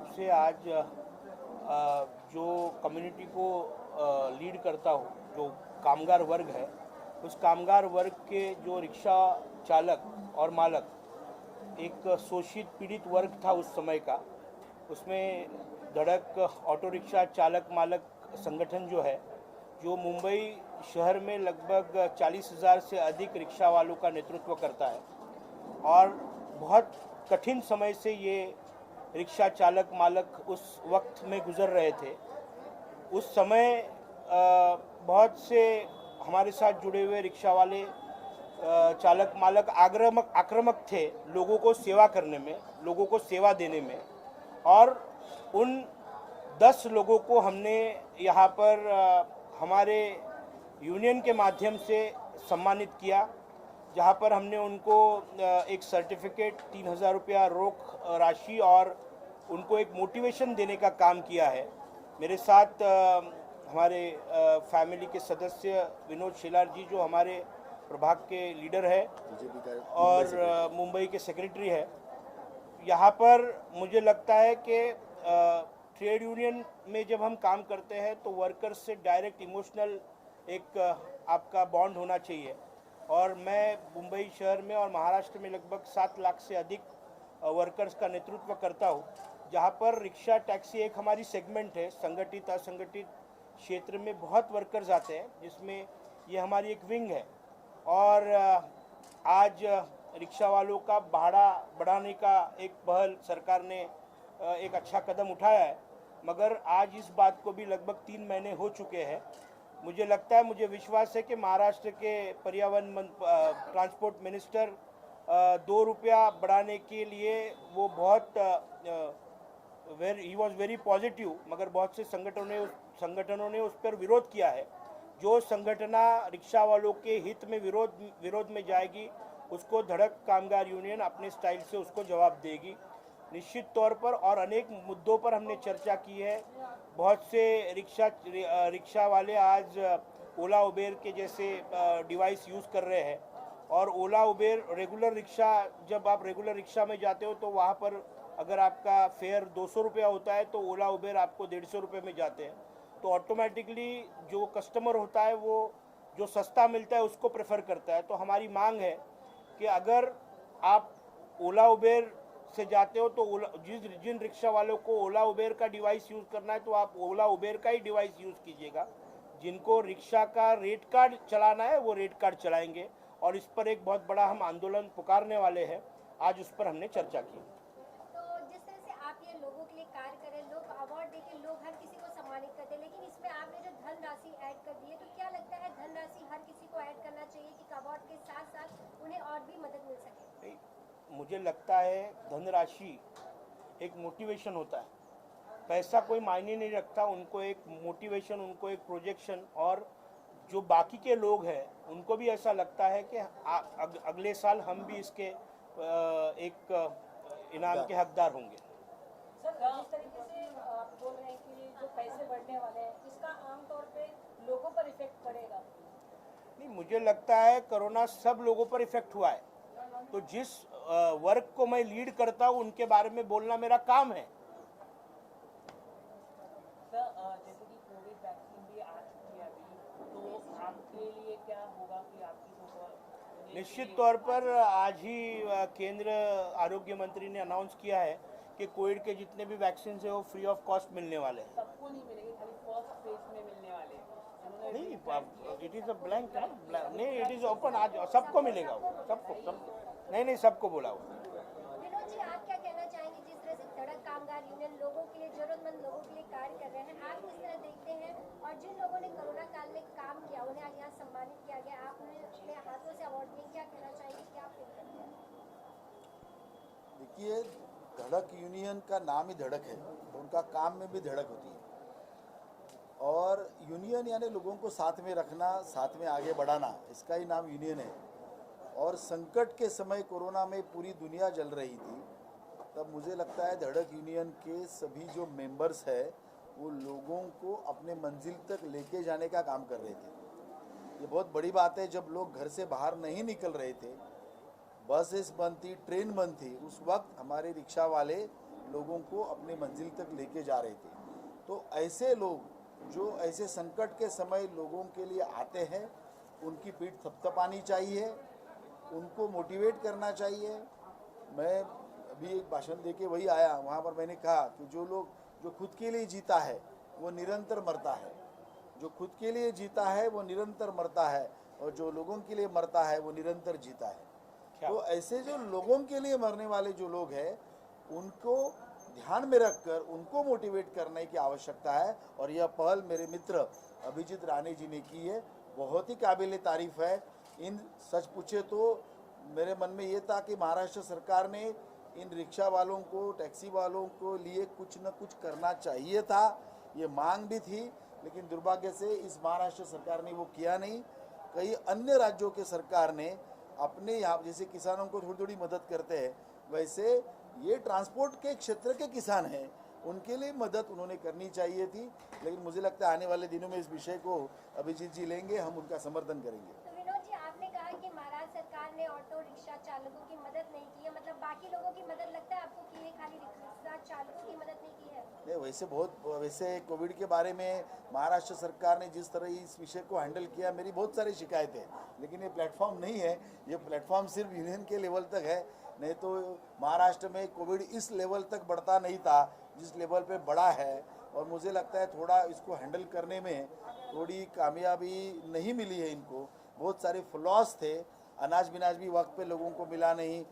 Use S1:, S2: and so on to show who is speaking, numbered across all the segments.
S1: रूप से आज जो कम्युनिटी को लीड करता हूँ, जो कामगार वर्ग है, उस कामगार वर्ग के जो रिक्शा चालक और मालक, एक शोषित पीड़ित वर्ग था उस समय का। उसमें धड़क ऑटो रिक्शा चालक मालक संगठन जो है, जो मुंबई शहर में लगभग 40,000 से अधिक रिक्शा वालों का नेतृत्व करता है और बहुत कठिन समय से ये रिक्शा चालक मालक उस वक्त में गुजर रहे थे। उस समय बहुत से हमारे साथ जुड़े हुए रिक्शा वाले चालक मालक आक्रामक थे लोगों को सेवा करने में, लोगों को सेवा देने में। और उन 10 लोगों को हमने यहाँ पर हमारे यूनियन के माध्यम से सम्मानित किया, जहाँ पर हमने उनको एक सर्टिफिकेट, 3,000 रुपया रोक राशि और उनको एक मोटिवेशन देने का काम किया है। मेरे साथ हमारे फैमिली के सदस्य विनोद शेलार जी, जो हमारे प्रभाग के लीडर है और मुंबई के सेक्रेटरी है। यहाँ पर मुझे लगता है कि ट्रेड यूनियन में जब हम काम करते हैं तो वर्कर्स से डायरेक्ट इमोशनल एक आपका बॉन्ड होना चाहिए। और मैं मुंबई शहर में और महाराष्ट्र में लगभग 7 लाख से अधिक वर्कर्स का नेतृत्व करता हूँ, जहाँ पर रिक्शा टैक्सी एक हमारी सेगमेंट है। संगठित असंगठित क्षेत्र में बहुत वर्कर्स आते हैं, जिसमें ये हमारी एक विंग है। और आज रिक्शा वालों का भाड़ा बढ़ाने का एक पहल सरकार ने एक अच्छा कदम उठाया है, मगर आज इस बात को भी लगभग 3 महीने हो चुके हैं। मुझे लगता है, मुझे विश्वास है कि महाराष्ट्र के पर्यावरण ट्रांसपोर्ट मिनिस्टर 2 रुपया बढ़ाने के लिए वो बहुत ही वॉज वेरी पॉजिटिव, मगर बहुत से संगठनों ने उस पर विरोध किया है। जो संगठना रिक्शा वालों के हित में विरोध में जाएगी, उसको धड़क कामगार यूनियन अपने स्टाइल से उसको जवाब देगी निश्चित तौर पर। और अनेक मुद्दों पर हमने चर्चा की है। बहुत से रिक्शा वाले आज ओला उबेर के जैसे डिवाइस यूज़ कर रहे हैं। और ओला उबेर रेगुलर रिक्शा, जब आप रेगुलर रिक्शा में जाते हो तो वहाँ पर अगर आपका फेयर 200 रुपया होता है तो ओला उबेर आपको 150 रुपये में जाते हैं। तो ऑटोमेटिकली जो कस्टमर होता है वो जो सस्ता मिलता है उसको प्रेफर करता है। तो हमारी मांग है कि अगर आप ओला उबेर से जाते हो तो जिन रिक्शा वालों को ओला उबेर का डिवाइस यूज़ करना है तो आप ओला उबेर का ही डिवाइस यूज़ कीजिएगा। जिनको रिक्शा का रेट कार्ड चलाना है वो रेट कार्ड चलाएंगे। और इस पर एक बहुत बड़ा हम आंदोलन पुकारने वाले हैं। आज उस पर हमने चर्चा की।
S2: तो जिस तरह से आप ये लोगों के लिए कार्य करें, लोग अवार्ड देके लोग हर किसी को सम्मानित करते हैं, लेकिन इसमें आपने जो धनराशि ऐड कर दी है, तो क्या लगता है धनराशि हर किसी को ऐड करना चाहिए कि अवार्ड के साथ साथ उन्हें और भी मदद मिल सके?
S1: मुझे लगता है धनराशि एक मोटिवेशन होता है, पैसा कोई मायने नहीं रखता। उनको एक मोटिवेशन, उनको एक प्रोजेक्शन, और जो बाकी के लोग हैं उनको भी ऐसा लगता है कि अगले साल हम भी इसके एक इनाम के हकदार होंगे।
S3: सर, जिस तरीके से आप बोल रहे हैं कि जो पैसे बढ़ने वाले हैं, इसका आमतौर पे लोगों पर इफेक्ट पड़ेगा?
S1: नहीं, मुझे लगता है कोरोना सब लोगों पर इफेक्ट हुआ है। तो जिस वर्ग को मैं लीड करता हूँ उनके बारे में बोलना मेरा काम है।
S3: सर, जैसे कि कोविड वैक्सीन भी आ चुकी है अभी, तो आपके लिए क्या होगा कि आपकी
S1: निश्चित तौर पर आज ही केंद्र आरोग्य मंत्री ने अनाउंस किया है कि कोविड के जितने भी वैक्सीन है वो फ्री ऑफ कॉस्ट मिलने वाले हैं।
S3: सबको नहीं मिलेंगे, खाली फर्स्ट फेज में मिलने वाले हैं।
S1: नहीं, इट इज़ अ ब्लैंक है, नहीं, इट इज़ ओपन। आज सबको मिलेगा, सबको नहीं, सबको बोला हुआ।
S2: विनोद जी, आप क्या कहना चाहेंगे? जिस तरह से धड़क कामगार यूनियन लोगों के लिए, जरूरतमंद लोगों के लिए कार्य कर रहे हैं, आप किस तरह देखते हैं? और जिन लोगों ने कोरोना काल में काम किया, उन्हें आज यहाँ सम्मानित किया गया, आप उन्हें अपने हाथों से अवार्ड दिए, क्या कहना चाहेंगे, क्या फील करते हैं?
S4: देखिए, धड़क यूनियन का नाम ही धड़क है, तो उनका काम में भी धड़क होती है। और यूनियन यानी लोगों को साथ में रखना, साथ में आगे बढ़ाना, इसका ही नाम यूनियन है। और संकट के समय कोरोना में पूरी दुनिया जल रही थी, तब मुझे लगता है धड़क यूनियन के सभी जो मेंबर्स है वो लोगों को अपने मंजिल तक लेके जाने का काम कर रहे थे। ये बहुत बड़ी बात है। जब लोग घर से बाहर नहीं निकल रहे थे, बसेस बंद थी, ट्रेन बंद थी, उस वक्त हमारे रिक्शा वाले लोगों को अपनी मंजिल तक लेके जा रहे थे। तो ऐसे लोग जो ऐसे संकट के समय लोगों के लिए आते हैं, उनकी पीठ थपथपानी चाहिए, उनको मोटिवेट करना चाहिए। मैं अभी एक भाषण दे के वही आया, वहाँ पर मैंने कहा कि जो खुद के लिए जीता है वो निरंतर मरता है, जो खुद के लिए जीता है वो निरंतर मरता है, और जो लोगों के लिए मरता है वो निरंतर जीता है। तो ऐसे जो लोगों के लिए मरने वाले जो लोग हैं, उनको ध्यान में रखकर उनको मोटिवेट करने की आवश्यकता है। और यह पहल मेरे मित्र अभिजीत राणे जी ने की है, बहुत ही काबिल तारीफ है। इन सच पूछे तो मेरे मन में ये था कि महाराष्ट्र सरकार ने इन रिक्शा वालों को, टैक्सी वालों को लिए कुछ न कुछ करना चाहिए था, ये मांग भी थी, लेकिन दुर्भाग्य से इस महाराष्ट्र सरकार ने वो किया नहीं। कई अन्य राज्यों के सरकार ने अपने यहाँ, जैसे किसानों को थोड़ी थोड़ी मदद करते हैं, वैसे ये ट्रांसपोर्ट के क्षेत्र के किसान हैं, उनके लिए मदद उन्होंने करनी चाहिए थी। लेकिन मुझे लगता है आने वाले दिनों में इस विषय को अभिजीत जी लेंगे, हम उनका समर्थन करेंगे।
S2: तो विनोद जी, आपने कहा कि महाराष्ट्र सरकार ने ऑटो रिक्शा चालकों की मदद नहीं की है, मतलब बाकी लोगों की मदद लगता है आपको कि ये खाली रिक्शा चालकों की मदद नहीं की है?
S4: नहीं, वैसे कोविड के बारे में महाराष्ट्र सरकार ने जिस तरह इस विषय को हैंडल किया, मेरी बहुत सारी शिकायतें, लेकिन ये प्लेटफॉर्म नहीं है, ये प्लेटफॉर्म सिर्फ यूनियन के लेवल तक है। नहीं तो महाराष्ट्र में कोविड इस लेवल तक बढ़ता नहीं था जिस लेवल पे बढ़ा है, और मुझे लगता है थोड़ा इसको हैंडल करने में थोड़ी कामयाबी नहीं मिली है इनको। बहुत सारे फ्लॉस थे, अनाज बिनाज भी वक्त पे लोगों को मिला नहीं,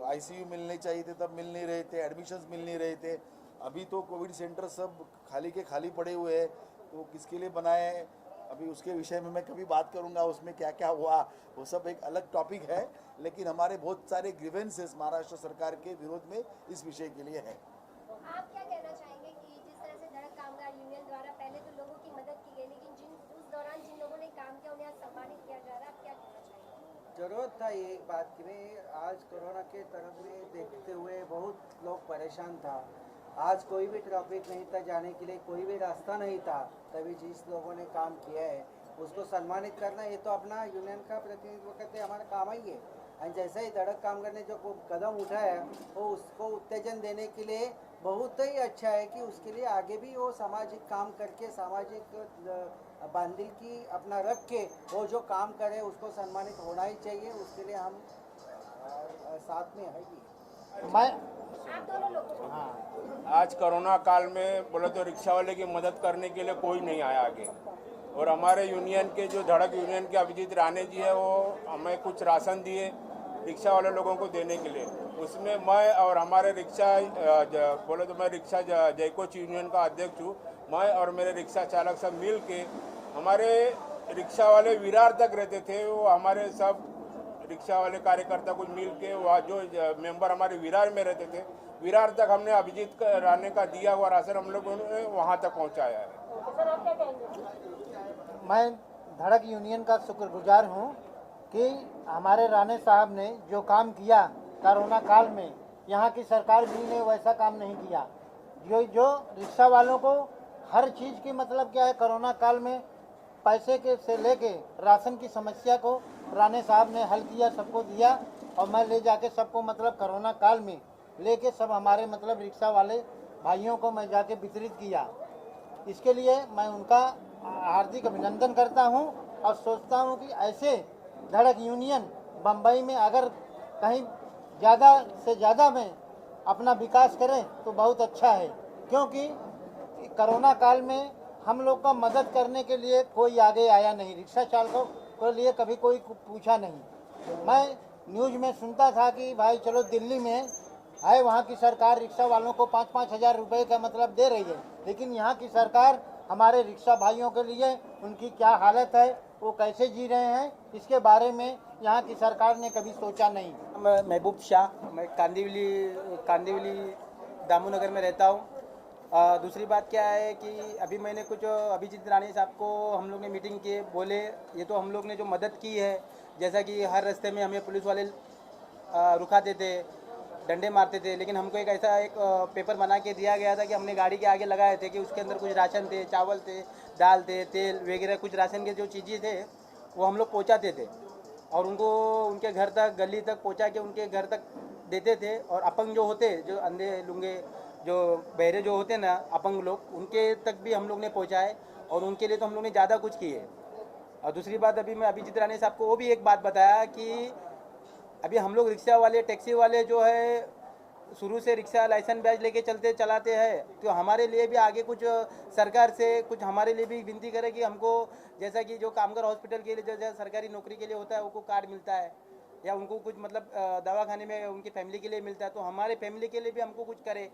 S4: आईसीयू मिलने चाहिए थे तब मिल नहीं रहे थे, एडमिशन्स मिल नहीं रहे थे। अभी तो कोविड सेंटर सब खाली के खाली पड़े हुए हैं, तो किसके लिए बनाए, अभी उसके विषय में मैं कभी बात करूंगा, उसमें क्या क्या हुआ वो सब एक अलग टॉपिक है। लेकिन हमारे बहुत सारे ग्रीवेंसेस महाराष्ट्र सरकार के विरोध में इस विषय के लिए है।
S2: आप क्या कहना चाहेंगे कि जिस तरह से धड़क कामगार यूनियन द्वारा पहले तो लोगों की मदद की गई, लेकिन उस दौरान जिन लोगों ने काम किया उन्हें आज सम्मानित किया जा रहा है, आप क्या कहना चाहेंगे?
S5: जरूरत था ये बात की नहीं, आज कोरोना के तरफ में देखते हुए बहुत लोग परेशान था। आज कोई भी ट्रैफिक नहीं था जाने के लिए, कोई भी रास्ता नहीं था, तभी जिस लोगों ने काम किया है उसको सम्मानित करना, ये तो अपना यूनियन का प्रतिनिधित्व करते हमारा काम ही है। और जैसे ही धड़क कामगार ने जो कदम उठाया वो उसको उत्तेजन देने के लिए बहुत ही अच्छा है कि उसके लिए आगे भी वो सामाजिक काम करके, सामाजिक बांधिल की अपना रख के वो जो काम करे उसको सम्मानित होना ही चाहिए। उसके लिए हम साथ में है ही।
S2: आप दोनों लोगों को
S1: आज कोरोना काल में बोले तो रिक्शा वाले की मदद करने के लिए कोई नहीं आया आगे, और हमारे यूनियन के जो धड़क यूनियन के अभिजीत राणे जी है वो हमें कुछ राशन दिए रिक्शा वाले लोगों को देने के लिए। उसमें मैं और हमारे रिक्शा बोले तो मैं रिक्शा जयकोच यूनियन का अध्यक्ष हूँ, मैं और मेरे रिक्शा चालक सब मिल के, हमारे रिक्शा वाले विरार तक रहते थे, वो हमारे सब रिक्शा वाले कार्यकर्ता कुछ मिल के वहाँ जो मेंबर हमारे विरार में रहते थे, विरार तक हमने अभिजीत राणे का दिया हुआ राशन हम लोगों ने वहाँ तक पहुँचाया है।
S3: सर आप क्या कहेंगे?
S6: मैं धड़क यूनियन का शुक्रगुजार हूँ कि हमारे राणे साहब ने जो काम किया कोरोना काल में, यहाँ की सरकार भी ने वैसा काम नहीं किया। जो रिक्शा वालों को हर चीज़ की मतलब क्या है, कोरोना काल में पैसे के से लेके राशन की समस्या को राणे साहब ने हल किया, सबको दिया, और मैं ले जाके सबको मतलब कोरोना काल में लेके सब हमारे मतलब रिक्शा वाले भाइयों को मैं जाके वितरित किया। इसके लिए मैं उनका हार्दिक अभिनंदन करता हूं, और सोचता हूं कि ऐसे धड़क यूनियन बम्बई में अगर कहीं ज़्यादा से ज़्यादा में अपना विकास करें तो बहुत अच्छा है, क्योंकि कोरोना काल में हम लोग का मदद करने के लिए कोई आगे आया नहीं, रिक्शा चालकों के लिए कभी कोई पूछा नहीं। मैं न्यूज़ में सुनता था कि भाई चलो दिल्ली में है, वहाँ की सरकार रिक्शा वालों को 5-5 हज़ार रुपये का मतलब दे रही है, लेकिन यहाँ की सरकार हमारे रिक्शा भाइयों के लिए उनकी क्या हालत है, वो कैसे जी रहे हैं, इसके बारे में यहाँ की सरकार ने कभी सोचा नहीं।
S7: मैं महबूब शाह, मैं कांदिवली दामूनगर में रहता हूँ। दूसरी बात क्या है कि अभी मैंने कुछ अभिजीत राणे साहब को हम लोग ने मीटिंग किए, बोले ये तो हम लोग ने जो मदद की है, जैसा कि हर रास्ते में हमें पुलिस वाले रुकाते थे, डंडे मारते थे, लेकिन हमको एक ऐसा एक पेपर बना के दिया गया था कि हमने गाड़ी के आगे लगाए थे कि उसके अंदर कुछ राशन थे, चावल थे, दाल थे, तेल वगैरह, कुछ राशन के जो चीज़ें थे वो हम लोग पहुँचाते थे, और उनको उनके घर तक, गली तक पहुँचा के उनके घर तक देते थे, और अपंग जो होते, जो अंधे लुंगे जो बहरे जो होते ना अपंग लोग, उनके तक भी हम लोग ने पहुँचाए, और उनके लिए तो हम लोग ने ज़्यादा कुछ किए। और दूसरी बात, अभी मैं अभिजीत राणे साहब को वो भी एक बात बताया कि अभी हम लोग रिक्शा वाले, टैक्सी वाले जो है शुरू से रिक्शा लाइसेंस बैच लेके चलाते हैं, तो हमारे लिए भी आगे कुछ सरकार से कुछ हमारे लिए भी विनती करे कि हमको, जैसा कि जो कामगार हॉस्पिटल के लिए जो सरकारी नौकरी के लिए होता है उनको कार्ड मिलता है, या उनको कुछ मतलब दवाखाने में उनकी फैमिली के लिए मिलता है, तो हमारे फैमिली के लिए भी हमको कुछ करे,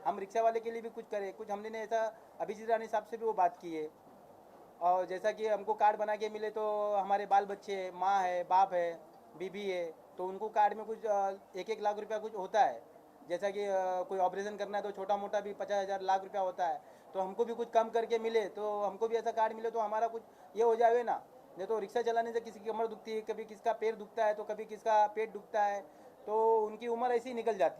S7: हम रिक्शा वाले के लिए भी कुछ करें कुछ। हमने ऐसा अभिजीत राणे साहब से भी वो बात की है। और जैसा कि हमको कार्ड बना के मिले, तो हमारे बाल बच्चे, माँ है, बाप है, बीबी है, तो उनको कार्ड में कुछ 1-1 लाख रुपया कुछ होता है। जैसा कि कोई ऑपरेशन करना है तो छोटा मोटा भी 50,000 लाख रुपया होता है, तो हमको भी कुछ कम करके मिले, तो हमको भी ऐसा कार्ड मिले तो हमारा कुछ ये हो जाए ना। नहीं तो रिक्शा चलाने से किसी की कमर दुखती है, कभी किसका पैर दुखता है, तो कभी किसका पेट दुखता है, तो उनकी उम्र ऐसी ही निकल जाती है।